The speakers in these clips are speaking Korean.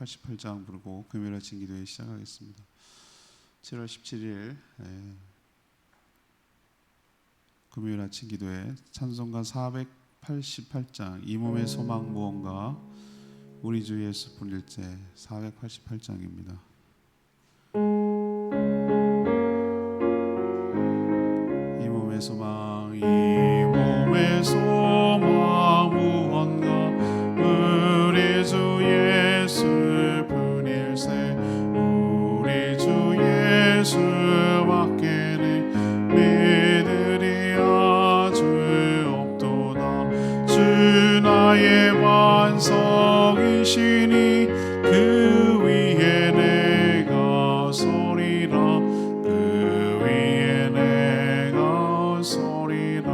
488장 부르고 금요일 아침 기도회 시작하겠습니다. 7월 17일 금요일 아침 기도회 찬송가 488장 이 몸의 소망 무언가 우리 주 예수 부를제 488장입니다. 이 몸의 소망 이 몸의 소망 무언가 우리 주 예수 뿐일세 우리 주 예수밖에는 믿으리 아주 없도다. 주 나의 완성이시니 그 위에 내가 서리라 그 위에 내가 서리라.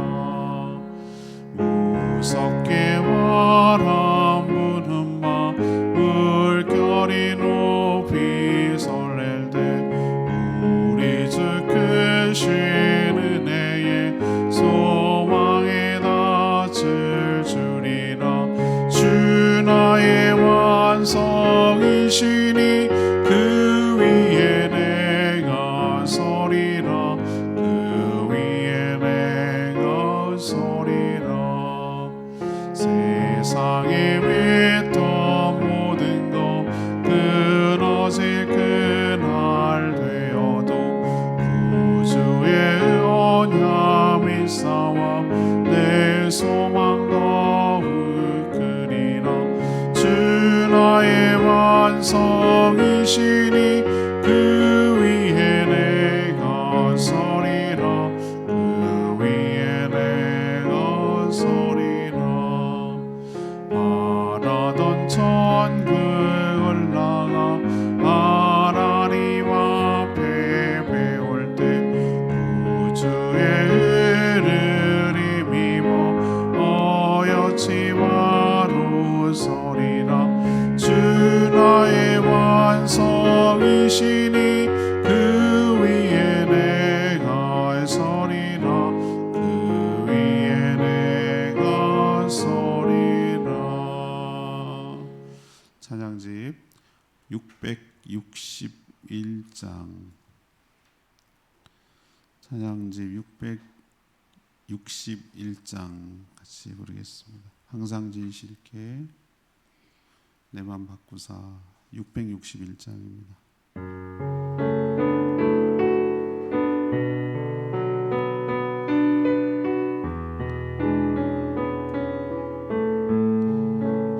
무섭게 바람 부는 밤 물결이 높이 설렐 때 우리 주 크신 은혜의 소망에 닿을 줄이라. 주 나의 완성이시니 그 위에 내가 서리라 그 위에 내가 서리라. 세상에 맺던 모든 것 끊어질 그날 되어도 구주의 언약이 싸워 내 소망 더욱 크리라. 주 나의 완성이시니 그 위에 내가 서리라 그 위에 내가 서리라. 바라던 천국 올라가 하나님 앞에 배울 때 구주의 은혜를 힘입어 어여치 바로 서리라. 주 나의 완성이시니 그 위에 내가 서리라 그 위에 내가 서리라. 찬양집 661장 찬양집 661장 같이 부르겠습니다. 항상 진실께 내 맘 바꾸사 661장입니다.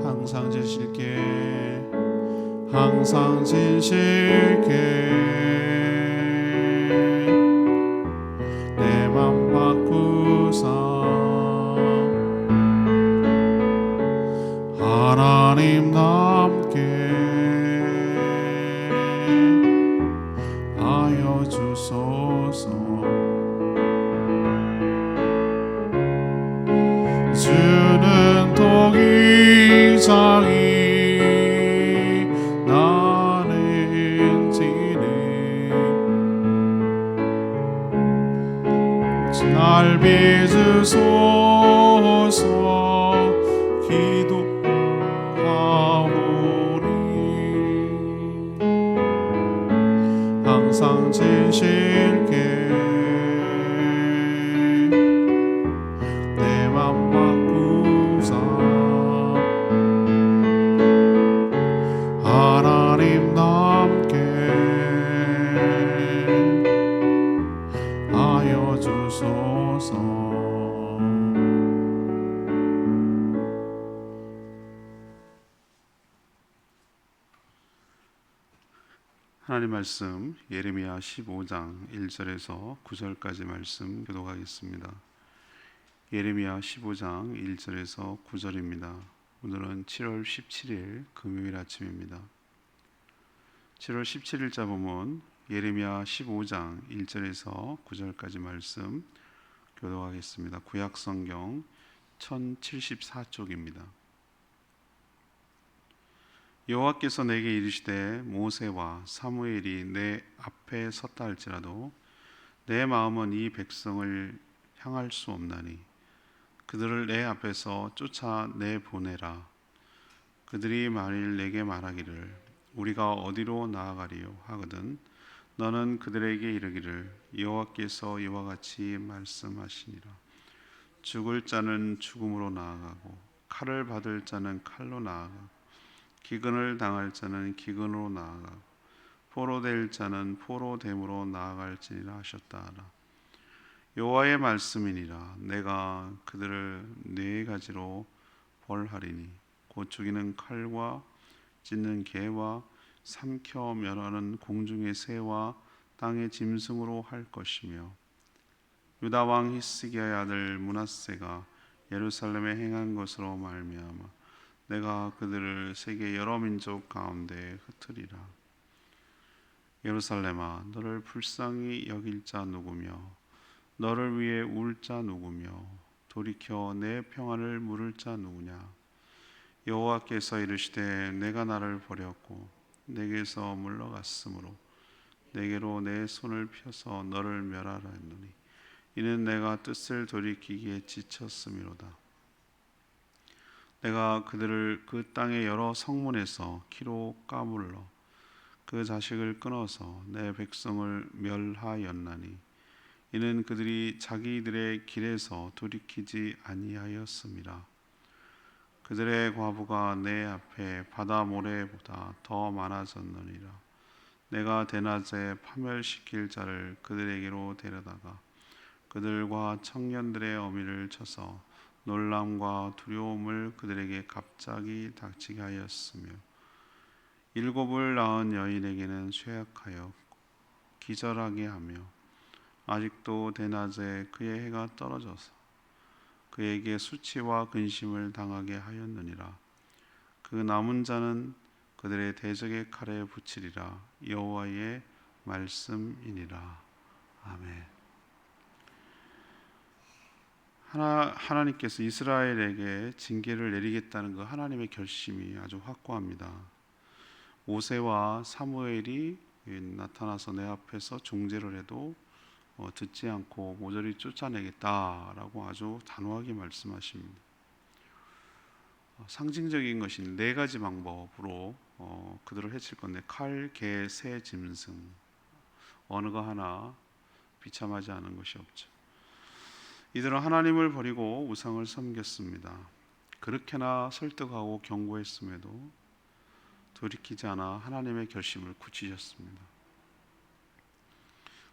항상 진실께 항상 진실께 내 맘 바꾸사 하나님 남게 하여 주소서. 주는 도기장이 나는 지는 날 빚으소서 기도하오니 항상 진실께 내 맘 바꾸사 하나님 남게 하여 주소서. 하나님 말씀 예레미야 15장 1절에서 9절까지 말씀 교독하겠습니다. 예레미야 15장 1절에서 9절입니다. 오늘은 7월 17일 금요일 아침입니다. 7월 17일자 본문 예레미야 15장 1절에서 9절까지 말씀 교독하겠습니다. 구약성경 1074쪽입니다. 여호와께서 내게 이르시되 모세와 사무엘이 내 앞에 섰다 할지라도 내 마음은 이 백성을 향할 수 없나니 그들을 내 앞에서 쫓아내 보내라. 그들이 만일 내게 말하기를 우리가 어디로 나아가리요 하거든 너는 그들에게 이르기를 여호와께서 이와 같이 말씀하시니라. 죽을 자는 죽음으로 나아가고 칼을 받을 자는 칼로 나아가고 기근을 당할 자는 기근으로 나아가고 포로될 자는 포로됨으로 나아갈지니라 하셨다 하라. 여호와의 말씀이니라. 내가 그들을 네 가지로 벌하리니 곧 죽이는 칼과 찢는 개와 삼켜 멸하는 공중의 새와 땅의 짐승으로 할 것이며 유다 왕 히스기야의 아들 므낫세가 예루살렘에 행한 것으로 말미암아 내가 그들을 세계 여러 민족 가운데 흩으리라. 예루살렘아 너를 불쌍히 여길 자 누구며 너를 위해 울 자 누구며 돌이켜 내 평안을 물을 자 누구냐. 여호와께서 이르시되 내가 나를 버렸고 내게서 물러갔으므로 내게로 내 손을 펴서 너를 멸하라 했노니 이는 내가 뜻을 돌이키기에 지쳤음이로다. 내가 그들을 그 땅의 여러 성문에서 키로 까물러 그 자식을 끊어서 내 백성을 멸하였나니 이는 그들이 자기들의 길에서 돌이키지 아니하였음이라. 그들의 과부가 내 앞에 바다 모래보다 더 많아졌느니라. 내가 대낮에 파멸시킬 자를 그들에게로 데려다가 그들과 청년들의 어미를 쳐서 놀람과 두려움을 그들에게 갑자기 닥치게 하였으며 일곱을 낳은 여인에게는 쇠약하여 기절하게 하며 아직도 대낮에 그의 해가 떨어져서 그에게 수치와 근심을 당하게 하였느니라. 그 남은 자는 그들의 대적의 칼에 붙이리라. 여호와의 말씀이니라. 아멘. 하나님께서 이스라엘에게 징계를 내리겠다는 그 하나님의 결심이 아주 확고합니다. 모세와 사무엘이 나타나서 내 앞에서 중재를 해도 듣지 않고 모조리 쫓아내겠다라고 아주 단호하게 말씀하십니다. 상징적인 것인 네 가지 방법으로 그들을 해칠 건데 칼, 개, 새, 짐승 어느 거 하나 비참하지 않은 것이 없죠. 이들은 하나님을 버리고 우상을 섬겼습니다. 그렇게나 설득하고 경고했음에도 돌이키지 않아 하나님의 결심을 굳히셨습니다.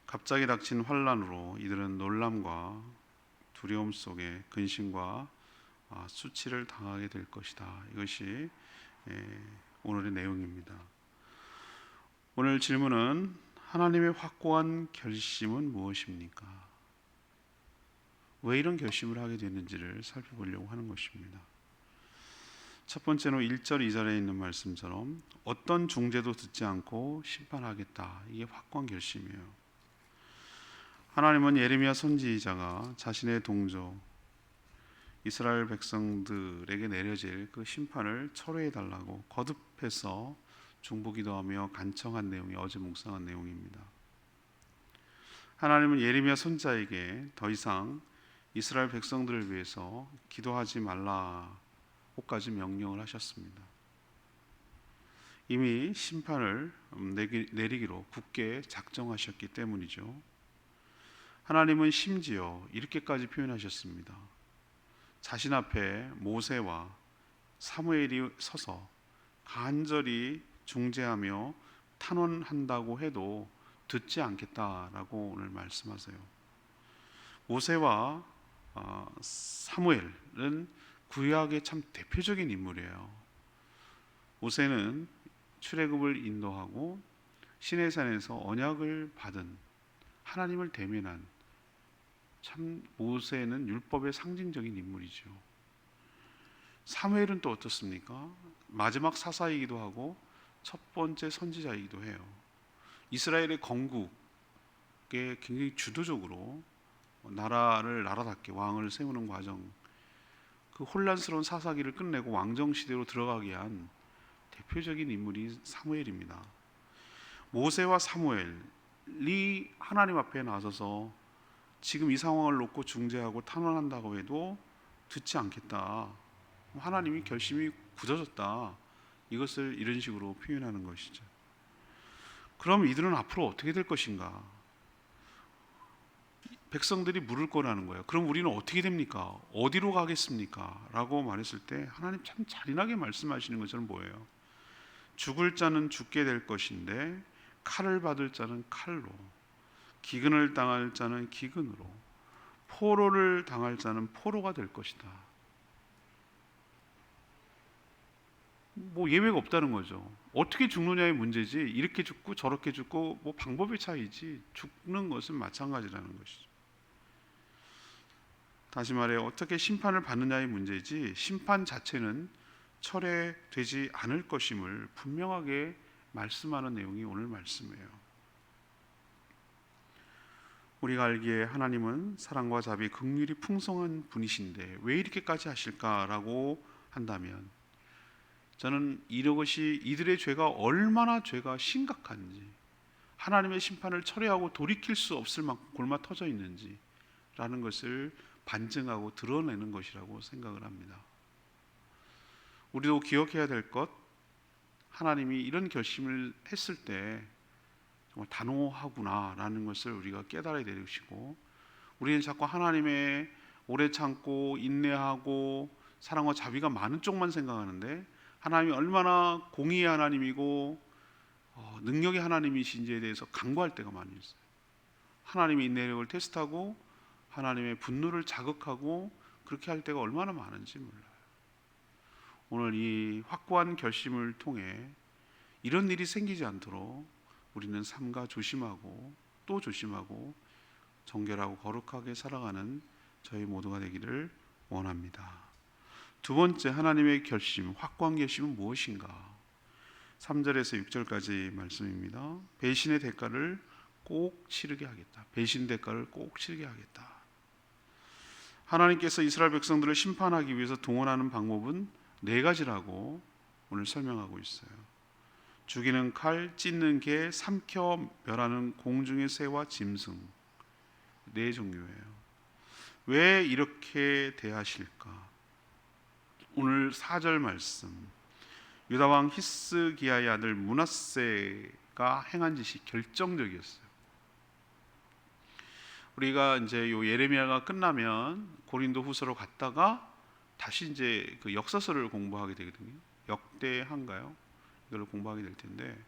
갑자기 닥친 환난으로 이들은 놀람과 두려움 속에 근심과 수치를 당하게 될 것이다. 이것이 오늘의 내용입니다. 오늘 질문은 하나님의 확고한 결심은 무엇입니까? 왜 이런 결심을 하게 됐는지를 살펴보려고 하는 것입니다. 첫 번째는 1절 2절에 있는 말씀처럼 어떤 중재도 듣지 않고 심판하겠다. 이게 확고한 결심이에요. 하나님은 예레미야 선지자가 자신의 동족 이스라엘 백성들에게 내려질 그 심판을 철회해 달라고 거듭해서 중보기도하며 간청한 내용이 어제 묵상한 내용입니다. 하나님은 예레미야 선지자에게 더 이상 이스라엘 백성들을 위해서 기도하지 말라고까지 명령을 하셨습니다. 이미 심판을 내리기로 굳게 작정하셨기 때문이죠. 하나님은 심지어 이렇게까지 표현하셨습니다. 자신 앞에 모세와 사무엘이 서서 간절히 중재하며 탄원한다고 해도 듣지 않겠다라고 오늘 말씀하세요. 모세와 사무엘은 구약의 참 대표적인 인물이에요. 모세는 출애굽을 인도하고 시내산에서 언약을 받은 하나님을 대면한 참 모세는 율법의 상징적인 인물이죠. 사무엘은 또 어떻습니까? 마지막 사사이기도 하고 첫 번째 선지자이기도 해요. 이스라엘의 건국에 굉장히 주도적으로 나라를 나라답게 왕을 세우는 과정, 그 혼란스러운 사사기를 끝내고 왕정 시대로 들어가게 한 대표적인 인물이 사무엘입니다. 모세와 사무엘이 하나님 앞에 나서서 지금 이 상황을 놓고 중재하고 탄원한다고 해도 듣지 않겠다. 하나님이 결심이 굳어졌다. 이것을 이런 식으로 표현하는 것이죠. 그럼 이들은 앞으로 어떻게 될 것인가? 백성들이 물을 거라는 거예요. 그럼 우리는 어떻게 됩니까? 어디로 가겠습니까? 라고 말했을 때 하나님 참 잔인하게 말씀하시는 것처럼 보여요. 죽을 자는 죽게 될 것인데 칼을 받을 자는 칼로, 기근을 당할 자는 기근으로, 포로를 당할 자는 포로가 될 것이다. 뭐 예외가 없다는 거죠. 어떻게 죽느냐의 문제지, 이렇게 죽고 저렇게 죽고 뭐 방법의 차이지, 죽는 것은 마찬가지라는 것이죠. 다시 말해 어떻게 심판을 받느냐의 문제지, 심판 자체는 철회되지 않을 것임을 분명하게 말씀하는 내용이 오늘 말씀이에요. 우리가 알기에 하나님은 사랑과 자비, 긍휼이 풍성한 분이신데 왜 이렇게까지 하실까라고 한다면, 저는 이것이 이들의 죄가 얼마나 죄가 심각한지, 하나님의 심판을 철회하고 돌이킬 수 없을 만큼 골마 터져 있는지 라는 것을 반증하고 드러내는 것이라고 생각을 합니다. 우리도 기억해야 될 것, 하나님이 이런 결심을 했을 때 정말 단호하구나 라는 것을 우리가 깨달아야 되시고, 우리는 자꾸 하나님의 오래 참고 인내하고 사랑과 자비가 많은 쪽만 생각하는데, 하나님이 얼마나 공의의 하나님이고 능력의 하나님이신지에 대해서 간과할 때가 많이 있어요. 하나님의 인내력을 테스트하고 하나님의 분노를 자극하고 그렇게 할 때가 얼마나 많은지 몰라요. 오늘 이 확고한 결심을 통해 이런 일이 생기지 않도록 우리는 삼가 조심하고 또 조심하고 정결하고 거룩하게 살아가는 저희 모두가 되기를 원합니다. 두 번째, 하나님의 결심, 확고한 결심은 무엇인가? 3절에서 6절까지 말씀입니다. 배신의 대가를 꼭 치르게 하겠다. 배신 대가를 꼭 치르게 하겠다. 하나님께서 이스라엘 백성들을 심판하기 위해서 동원하는 방법은 4가지라고 오늘 설명하고 있어요. 죽이는 칼, 찢는 개, 삼켜 멸하는 공중의 새와 짐승, 4종류예요. 왜 이렇게 대하실까? 오늘 4절 말씀, 유다 왕 히스기야의 아들 므낫세가 행한 짓이 결정적이었어요. 우리가 이제 요 예레미야가 끝나면 고린도 후서로 갔다가 다시 이제 그 역사서를 공부하게 되거든요. 역대한가요? 이걸 공부하게 될 텐데,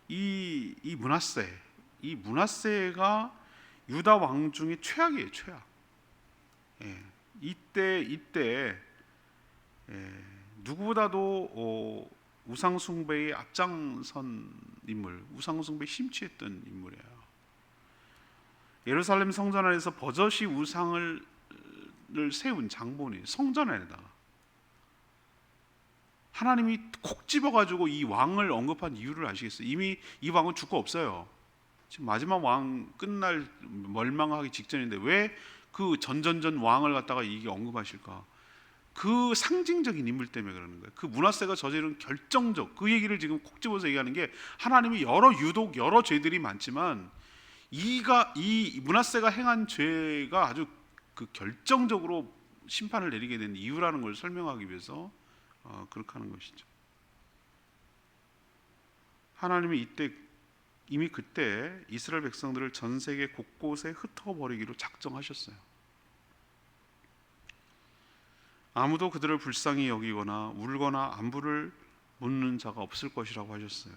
이 므낫세가 유다 왕 중에 최악이에요, 최악. 이때 누구보다도 우상 숭배에 앞장선 인물, 우상 숭배에 심취했던 인물이에요. 예루살렘 성전 안에서 버젓이 우상을 세운 장본이 성전 안에다가 하나님이 콕 집어가지고 이 왕을 언급한 이유를 아시겠어요? 이미 이 왕은 죽고 없어요. 지금 마지막 왕 끝날 멸망하기 직전인데 왜 그 전전전 왕을 갖다가 이게 언급하실까? 그 상징적인 인물 때문에 그러는 거예요. 그 므낫세가 저지른 결정적, 그 얘기를 지금 콕 집어서 얘기하는 게, 하나님이 유독 여러 죄들이 많지만 이 므낫세가 행한 죄가 아주 그 결정적으로 심판을 내리게 된 이유라는 걸 설명하기 위해서 그렇게 하는 것이죠. 하나님이 이미 그때 이스라엘 백성들을 전 세계 곳곳에 흩어버리기로 작정하셨어요. 아무도 그들을 불쌍히 여기거나 울거나 안부를 묻는 자가 없을 것이라고 하셨어요.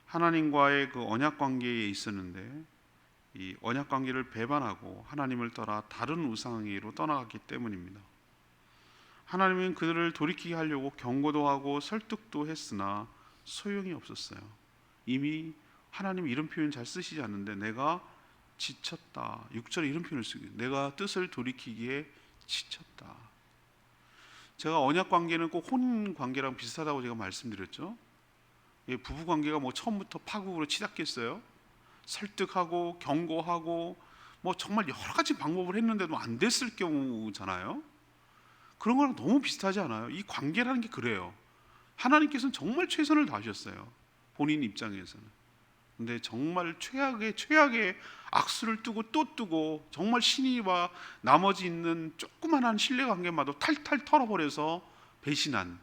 하나님과의 그 언약 관계에 있었는데 이 언약 관계를 배반하고 하나님을 떠나 다른 우상에게로 떠나갔기 때문입니다. 하나님은 그들을 돌이키게 하려고 경고도 하고 설득도 했으나 소용이 없었어요. 이미 하나님 이런 표현 잘 쓰시지 않는데, 내가 지쳤다. 6절에 이런 표현을 쓰고, 내가 뜻을 돌이키기에 지쳤다. 제가 언약 관계는 꼭 혼 관계랑 비슷하다고 제가 말씀드렸죠. 부부 관계가 뭐 처음부터 파국으로 치닫겠어요? 설득하고 경고하고 뭐 정말 여러 가지 방법을 했는데도 안 됐을 경우잖아요. 그런 거랑 너무 비슷하지 않아요? 이 관계라는 게 그래요. 하나님께서는 정말 최선을 다하셨어요, 본인 입장에서는. 근데 정말 최악의 악수를 뜨고 또 뜨고, 정말 신이와 나머지 있는 조그만한 신뢰관계마저 탈탈 털어버려서 배신한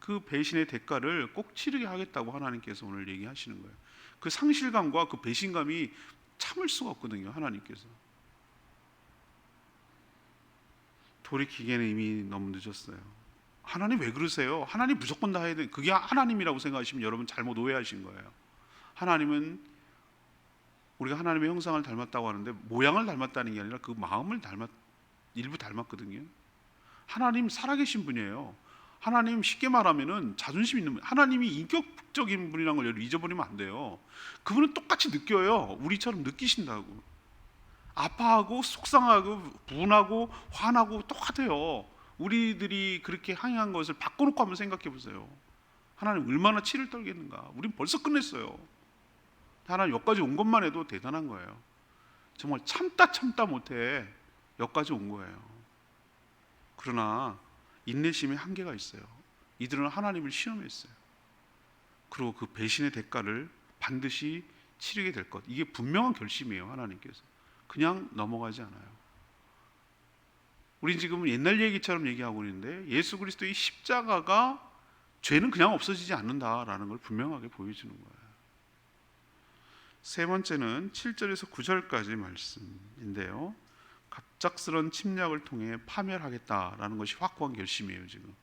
그 배신의 대가를 꼭 치르게 하겠다고 하나님께서 오늘 얘기하시는 거예요. 그 상실감과 그 배신감이 참을 수가 없거든요. 하나님께서 돌이키기에는 이미 너무 늦었어요. 하나님 왜 그러세요? 하나님 무조건 다 해야 돼. 그게 하나님이라고 생각하시면 여러분 잘못 오해하신 거예요. 하나님은 우리가 하나님의 형상을 닮았다고 하는데 모양을 닮았다는 게 아니라 그 마음을 일부 닮았거든요. 하나님 살아계신 분이에요. 하나님 쉽게 말하면은 자존심 있는 분. 하나님이 인격적인 분이라는 걸 잊어버리면 안 돼요. 그분은 똑같이 느껴요. 우리처럼 느끼신다고. 아파하고 속상하고 분하고 화나고 똑같아요. 우리들이 그렇게 항의한 것을 바꿔놓고 한번 생각해 보세요. 하나님 얼마나 치를 떨겠는가. 우린 벌써 끝냈어요. 하나님 여기까지 온 것만 해도 대단한 거예요. 정말 참다 못해 여기까지 온 거예요. 그러나 인내심에 한계가 있어요. 이들은 하나님을 시험했어요. 그리고 그 배신의 대가를 반드시 치르게 될 것. 이게 분명한 결심이에요. 하나님께서 그냥 넘어가지 않아요. 우린 지금 옛날 얘기처럼 얘기하고 있는데 예수 그리스도의 십자가가 죄는 그냥 없어지지 않는다라는 걸 분명하게 보여주는 거예요. 세 번째는 7절에서 9절까지 말씀인데요. 갑작스런 침략을 통해 파멸하겠다라는 것이 확고한 결심이에요. 지금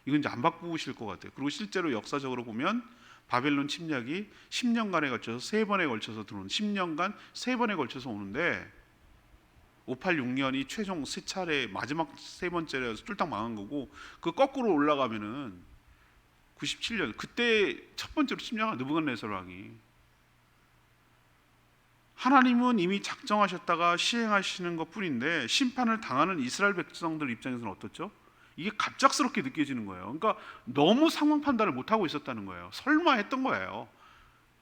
이건 이제 안 바꾸실 것 같아요. 그리고 실제로 역사적으로 보면 바벨론 침략이 10년간에 걸쳐서 3번에 걸쳐서 들어오는 10년간 3번에 걸쳐서 오는데 586년이 최종 3차례 마지막 3번째라서 쫄딱 망한 거고 그 거꾸로 올라가면은 97년 그때 첫 번째로 침략한 느부갓네살 왕이 하나님은 이미 작정하셨다가 시행하시는 것뿐인데 심판을 당하는 이스라엘 백성들 입장에서는 어떻죠? 이게 갑작스럽게 느껴지는 거예요. 그러니까 너무 상황 판단을 못하고 있었다는 거예요. 설마 했던 거예요.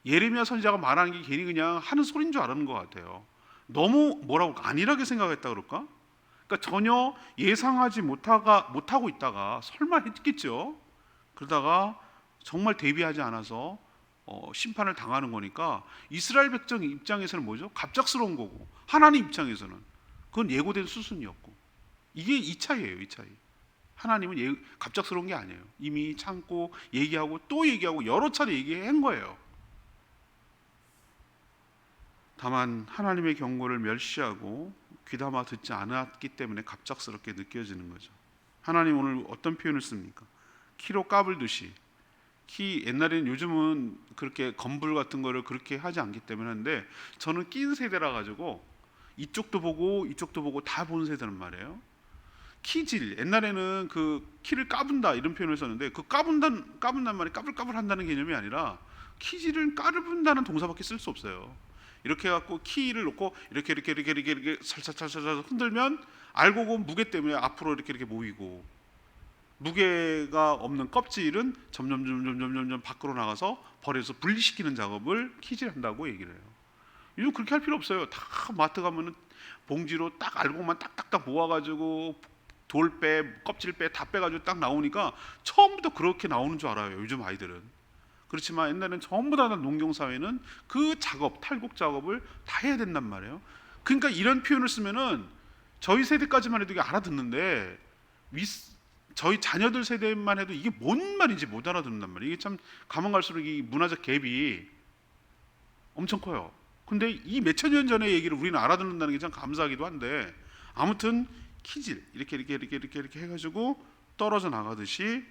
예레미야 선지자가 말하는 게 괜히 그냥 하는 소리인 줄 알았는 것 같아요. 너무 뭐라고 안일하게 생각했다 그럴까? 그러니까 전혀 예상하지 못하고 있다가 설마 했겠죠. 그러다가 정말 대비하지 않아서 심판을 당하는 거니까 이스라엘 백성 입장에서는 뭐죠? 갑작스러운 거고 하나님 입장에서는 그건 예고된 수순이었고 이게 이 차이예요. 이 차이. 하나님은 갑작스러운 게 아니에요. 이미 참고 얘기하고 또 얘기하고 여러 차례 얘기한 거예요. 다만 하나님의 경고를 멸시하고 귀담아 듣지 않았기 때문에 갑작스럽게 느껴지는 거죠. 하나님 오늘 어떤 표현을 씁니까? 키로 까불듯이. 키 옛날에는 요즘은 그렇게 건불 같은 거를 그렇게 하지 않기 때문에 하는데 저는 낀 세대라 가지고 이쪽도 보고 다 본 세대란 말이에요. 키질 옛날에는 그 키를 까분다 이런 표현을 썼는데 그 까분단 말이 까불까불 한다는 개념이 아니라 키질을 까분다는 동사밖에 쓸 수 없어요. 이렇게 해갖고 키를 놓고 이렇게 살살 흔들면 알고 보면 무게 때문에 앞으로 이렇게 모이고 무게가 없는 껍질은 점점 밖으로 나가서 버려서 분리시키는 작업을 키질한다고 얘기를 해요. 요즘 그렇게 할 필요 없어요. 다 마트 가면은 봉지로 딱 알곡만 딱딱딱 모아가지고 돌 빼, 껍질 빼, 다 빼가지고 딱 나오니까 처음부터 그렇게 나오는 줄 알아요. 요즘 아이들은. 그렇지만 옛날에는 전부 다 농경 사회는 그 작업, 탈곡 작업을 다 해야 된단 말이에요. 그러니까 이런 표현을 쓰면은 저희 세대까지만 해도 이게 알아듣는데 저희 자녀들 세대만 해도 이게 뭔 말인지 못 알아듣는단 말이에요. 이게 참 가면 갈수록 이 문화적 갭이 엄청 커요. 근데 이 몇천 년 전의 얘기를 우리는 알아듣는다는 게 참 감사하기도 한데 아무튼 키질 이렇게 해가지고 떨어져 나가듯이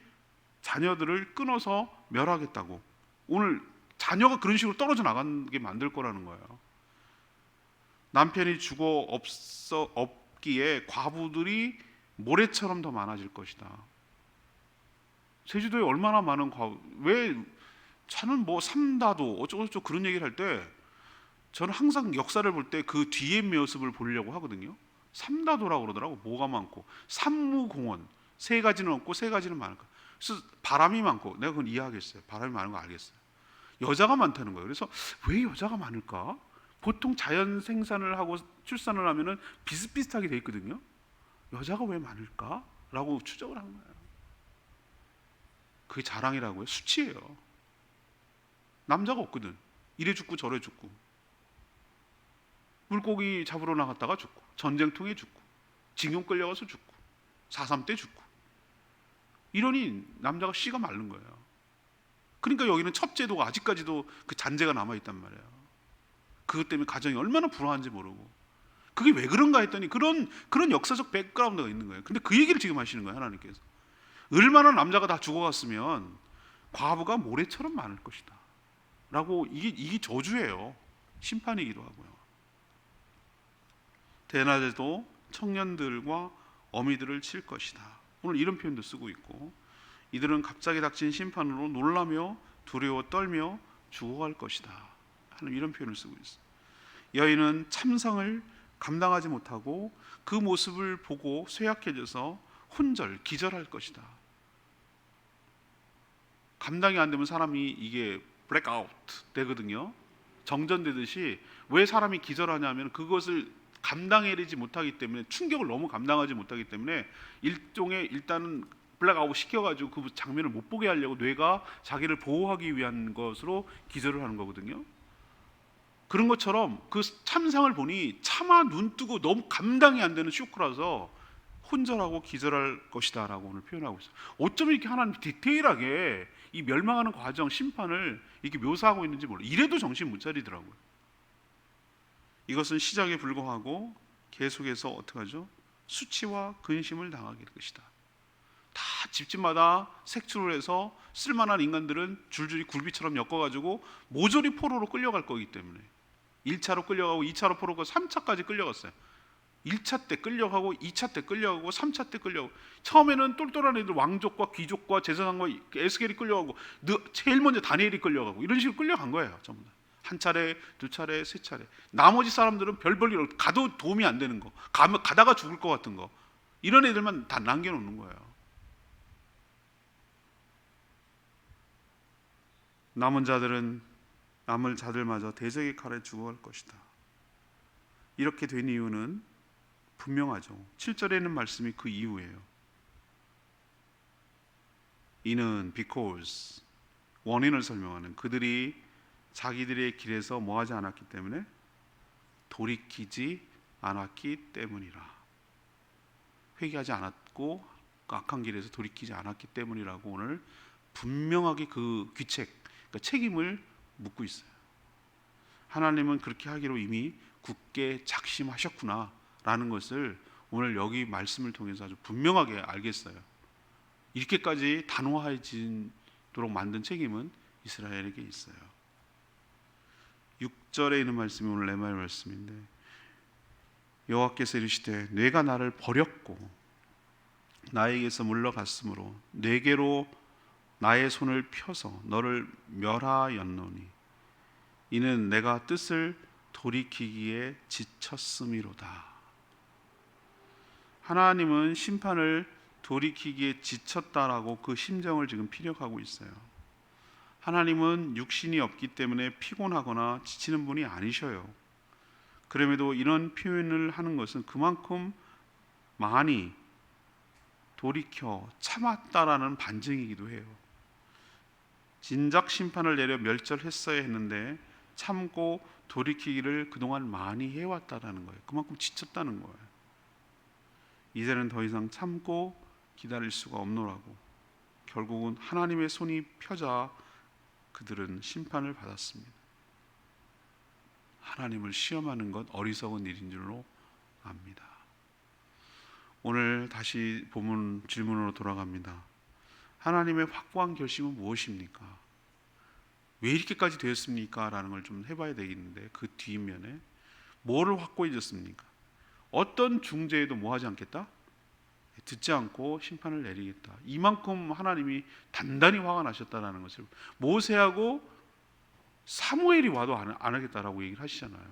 자녀들을 끊어서 멸하겠다고 오늘 자녀가 그런 식으로 떨어져 나가게 만들 거라는 거예요. 남편이 죽어 없기에 과부들이 모래처럼 더 많아질 것이다. 제주도에 얼마나 많은 왜 저는 뭐 삼다도 어쩌고저쩌고 그런 얘기를 할 때 저는 항상 역사를 볼 때 그 뒤의 모습을 보려고 하거든요. 삼다도라고 그러더라고. 뭐가 많고 삼무공원 세 가지는 없고 세 가지는 많을까. 그래서 바람이 많고 내가 그건 이해하겠어요. 바람이 많은 거 알겠어요. 여자가 많다는 거예요. 그래서 왜 여자가 많을까? 보통 자연 생산을 하고 출산을 하면은 비슷비슷하게 돼 있거든요. 여자가 왜 많을까? 라고 추적을 한 거예요. 그게 자랑이라고요? 수치예요. 남자가 없거든. 이래 죽고 저래 죽고 물고기 잡으러 나갔다가 죽고 전쟁통에 죽고 징용 끌려가서 죽고 4.3 때 죽고 이러니 남자가 씨가 마른 거예요. 그러니까 여기는 첩제도가 아직까지도 그 잔재가 남아있단 말이에요. 그것 때문에 가정이 얼마나 불화한지 모르고. 그게 왜 그런가 했더니 그런 역사적 백그라운드가 있는 거예요. 근데 그 얘기를 지금 하시는 거예요, 하나님께서. 얼마나 남자가 다 죽어갔으면 과부가 모래처럼 많을 것이다 라고. 이게 저주예요. 심판이기도 하고요. 대낮에도 청년들과 어미들을 칠 것이다. 오늘 이런 표현도 쓰고 있고, 이들은 갑자기 닥친 심판으로 놀라며 두려워 떨며 죽어갈 것이다 하는 이런 표현을 쓰고 있어요. 여인은 참상을 감당하지 못하고 그 모습을 보고 쇠약해져서 혼절, 기절할 것이다. 감당이 안 되면 사람이 이게 블랙아웃 되거든요. 정전되듯이. 왜 사람이 기절하냐면 그것을 감당해내지 못하기 때문에, 충격을 너무 감당하지 못하기 때문에 일종의 일단은 블랙아웃 시켜가지고 그 장면을 못 보게 하려고 뇌가 자기를 보호하기 위한 것으로 기절을 하는 거거든요. 그런 것처럼 그 참상을 보니 차마 눈 뜨고 너무 감당이 안 되는 쇼크라서 혼절하고 기절할 것이다 라고 오늘 표현하고 있어요. 어쩌면 이렇게 하나님 디테일하게 이 멸망하는 과정, 심판을 이렇게 묘사하고 있는지 몰라요. 이래도 정신 못 차리더라고요. 이것은 시작에 불과하고 계속해서 어떻게 하죠? 수치와 근심을 당하게 될 것이다. 다 집집마다 색출을 해서 쓸만한 인간들은 줄줄이 굴비처럼 엮어가지고 모조리 포로로 끌려갈 거기 때문에 1차로 끌려가고 2차로 포로가 3차까지 끌려갔어요. 1차 때 끌려가고 2차 때 끌려가고 3차 때 끌려가고, 처음에는 똘똘한 애들 왕족과 귀족과 제사장과 에스겔이 끌려가고 제일 먼저 다니엘이 끌려가고 이런 식으로 끌려간 거예요. 전부 다. 한 차례, 두 차례, 세 차례. 나머지 사람들은 별볼 일 없고 가도 도움이 안 되는 거, 가다가 죽을 것 같은 거, 이런 애들만 다 남겨놓는 거예요. 남은 자들마저 대적의 칼에 죽어갈 것이다. 이렇게 된 이유는 분명하죠. 7절에 있는 말씀이 그 이유예요. 이는 because, 원인을 설명하는, 그들이 자기들의 길에서 뭐하지 않았기 때문에, 돌이키지 않았기 때문이라. 회개하지 않았고 악한 길에서 돌이키지 않았기 때문이라고 오늘 분명하게 그 귀책, 그러니까 책임을 묻고 있어요. 하나님은 그렇게 하기로 이미 굳게 작심하셨구나 라는 것을 오늘 여기 말씀을 통해서 아주 분명하게 알겠어요. 이렇게까지 단호해지도록 만든 책임은 이스라엘에게 있어요. 6절에 있는 말씀이 오늘 레마의 말씀인데, 여호와께서 이르시되 내가 나를 버렸고 나에게서 물러갔으므로 내게로 나의 손을 펴서 너를 멸하였노니 이는 내가 뜻을 돌이키기에 지쳤음이로다. 하나님은 심판을 돌이키기에 지쳤다라고 그 심정을 지금 피력하고 있어요. 하나님은 육신이 없기 때문에 피곤하거나 지치는 분이 아니셔요. 그럼에도 이런 표현을 하는 것은 그만큼 많이 돌이켜 참았다라는 반증이기도 해요. 진작 심판을 내려 멸절했어야 했는데 참고 돌이키기를 그동안 많이 해왔다라는 거예요. 그만큼 지쳤다는 거예요. 이제는 더 이상 참고 기다릴 수가 없노라고. 결국은 하나님의 손이 펴자 그들은 심판을 받았습니다. 하나님을 시험하는 것 어리석은 일인 줄로 압니다. 오늘 다시 본문 질문으로 돌아갑니다. 하나님의 확고한 결심은 무엇입니까? 왜 이렇게까지 되었습니까? 라는 걸 좀 해봐야 되겠는데, 그 뒷면에 뭐를 확고해졌습니까? 어떤 중재에도 뭐 하지 않겠다? 듣지 않고 심판을 내리겠다. 이만큼 하나님이 단단히 화가 나셨다는 것을 모세하고 사무엘이 와도 안 하겠다라고 얘기를 하시잖아요.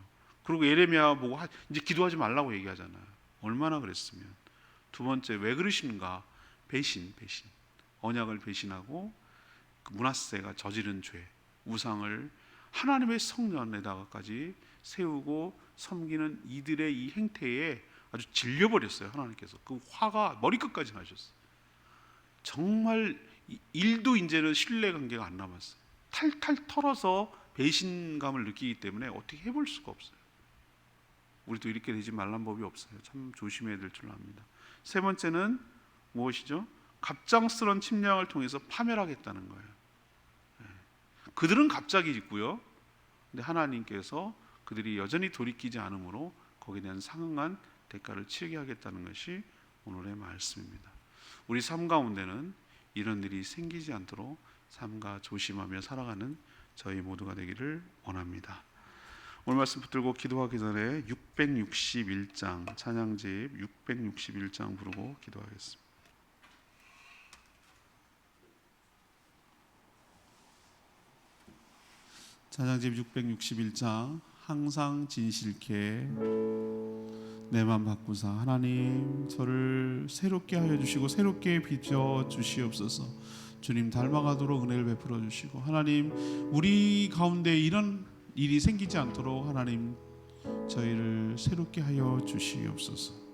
그리고 예레미야 보고 이제 기도하지 말라고 얘기하잖아요. 얼마나 그랬으면. 두 번째, 왜 그러시는가? 배신. 언약을 배신하고 므낫세가 저지른 죄, 우상을 하나님의 성전에다가까지 세우고 섬기는 이들의 이 행태에 아주 질려버렸어요. 하나님께서 그 화가 머리끝까지 나셨어요. 정말 일도 이제는 신뢰관계가 안 남았어요. 탈탈 털어서 배신감을 느끼기 때문에 어떻게 해볼 수가 없어요. 우리도 이렇게 되지 말란 법이 없어요. 참 조심해야 될 줄 압니다. 세 번째는 무엇이죠? 갑작스런 침략을 통해서 파멸하겠다는 거예요. 그들은 갑자기 있고요. 근데 하나님께서 그들이 여전히 돌이키지 않으므로 거기에 대한 상응한 대가를 치르게 하겠다는 것이 오늘의 말씀입니다. 우리 삶 가운데는 이런 일이 생기지 않도록 삼가 조심하며 살아가는 저희 모두가 되기를 원합니다. 오늘 말씀 붙들고 기도하기 전에 661장 찬양집 661장 부르고 기도하겠습니다. 찬양집 661장 항상 진실케 내 맘 바꾸사. 하나님 저를 새롭게 하여 주시고 새롭게 빚어 주시옵소서. 주님 닮아가도록 은혜를 베풀어 주시고 하나님 우리 가운데 이런 일이 생기지 않도록 하나님 저희를 새롭게 하여 주시옵소서.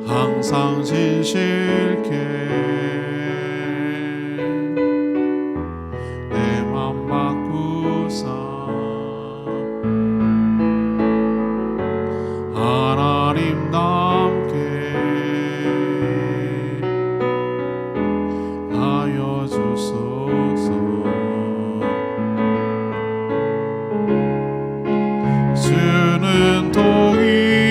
항상 진실케 내 맘 바꾸사. 하나님답게 하여 주소서. 주는 도의장이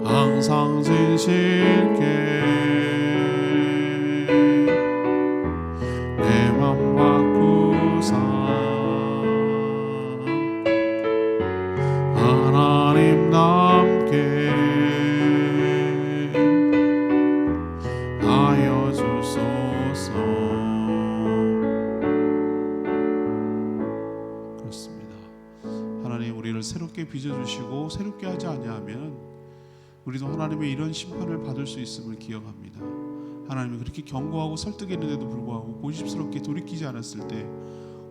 항상 진실케 내 맘 바꾸사. 하나님답게 하여 주소서. 그렇습니다. 하나님 우리를 새롭게 빚어주시고 새롭게 하지 아니하면 우리도 하나님의 이런 심판을 받을 수 있음을 기억합니다. 하나님이 그렇게 경고하고 설득했는데도 불구하고 고집스럽게 돌이키지 않았을 때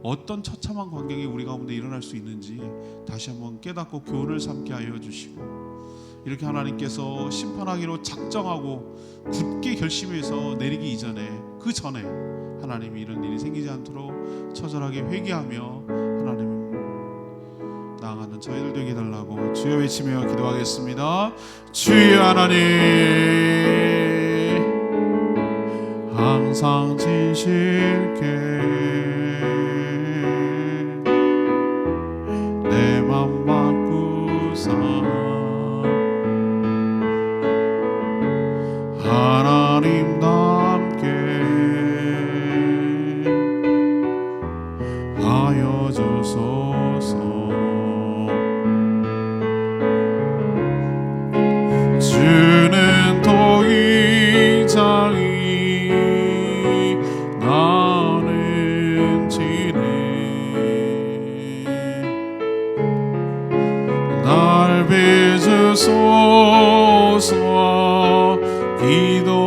어떤 처참한 광경이 우리 가운데 일어날 수 있는지 다시 한번 깨닫고 교훈을 삼게 하여 주시고, 이렇게 하나님께서 심판하기로 작정하고 굳게 결심해서 내리기 이전에 그 전에 하나님이 이런 일이 생기지 않도록 처절하게 회개하며 하나님 나아가는 저희들 되게 해달라고 주여 외치며 기도하겠습니다. 주여 하나님 항상 진실케 내 맘 바꾸사. 하나님답게 하여 주소서. 주는 도의장이 나는 진해. 날 빚으소서 기도하오니.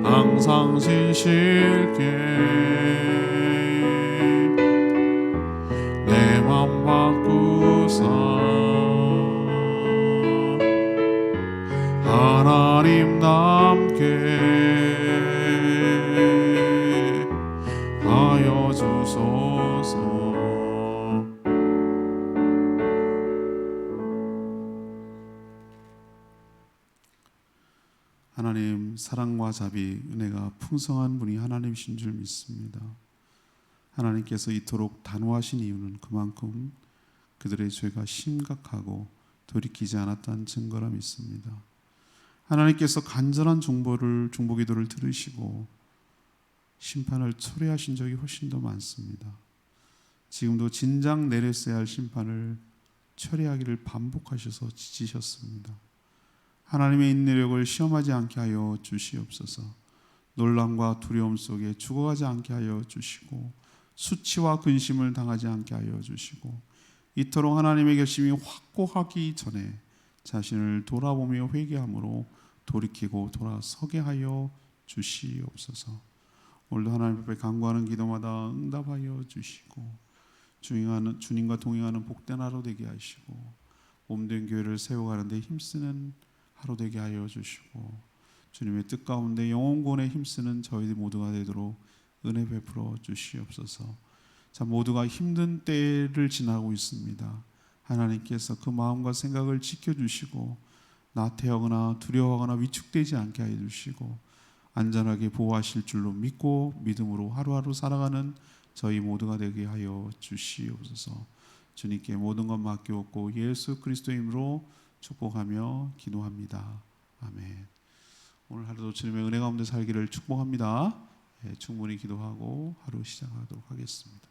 항상 진실케 내 맘 바꾸사. 하나님답게 하여 주소서. 하나님 사랑과 자비 은혜가 풍성한 분이 하나님이신 줄 믿습니다. 하나님께서 이토록 단호하신 이유는 그만큼 그들의 죄가 심각하고 돌이키지 않았다는 증거라 믿습니다. 하나님께서 간절한 중보기도를 들으시고 심판을 철회하신 적이 훨씬 더 많습니다. 지금도 진작 내렸어야 할 심판을 철회하기를 반복하셔서 지치셨습니다. 하나님의 인내력을 시험하지 않게 하여 주시옵소서. 놀람과 두려움 속에 죽어가지 않게 하여 주시고 수치와 근심을 당하지 않게 하여 주시고 이토록 하나님의 결심이 확고하기 전에 자신을 돌아보며 회개함으로 돌이키고 돌아서게 하여 주시옵소서. 오늘도 하나님 앞에 간구하는 기도마다 응답하여 주시고 주님과 동행하는 복된 하루 되게 하시고 몸된 교회를 세워가는데 힘쓰는 하루 되게 하여 주시고 주님의 뜻 가운데 영혼권에 힘쓰는 저희들 모두가 되도록 은혜 베풀어 주시옵소서. 자, 모두가 힘든 때를 지나고 있습니다. 하나님께서 그 마음과 생각을 지켜주시고 나태하거나 두려워하거나 위축되지 않게 해 주시고 안전하게 보호하실 줄로 믿고 믿음으로 하루하루 살아가는 저희 모두가 되게 하여 주시옵소서. 주님께 모든 것 맡겨놓고 예수 그리스도의 이름으로 축복하며 기도합니다. 아멘. 오늘 하루도 주님의 은혜 가운데 살기를 축복합니다. 충분히 기도하고 하루 시작하도록 하겠습니다.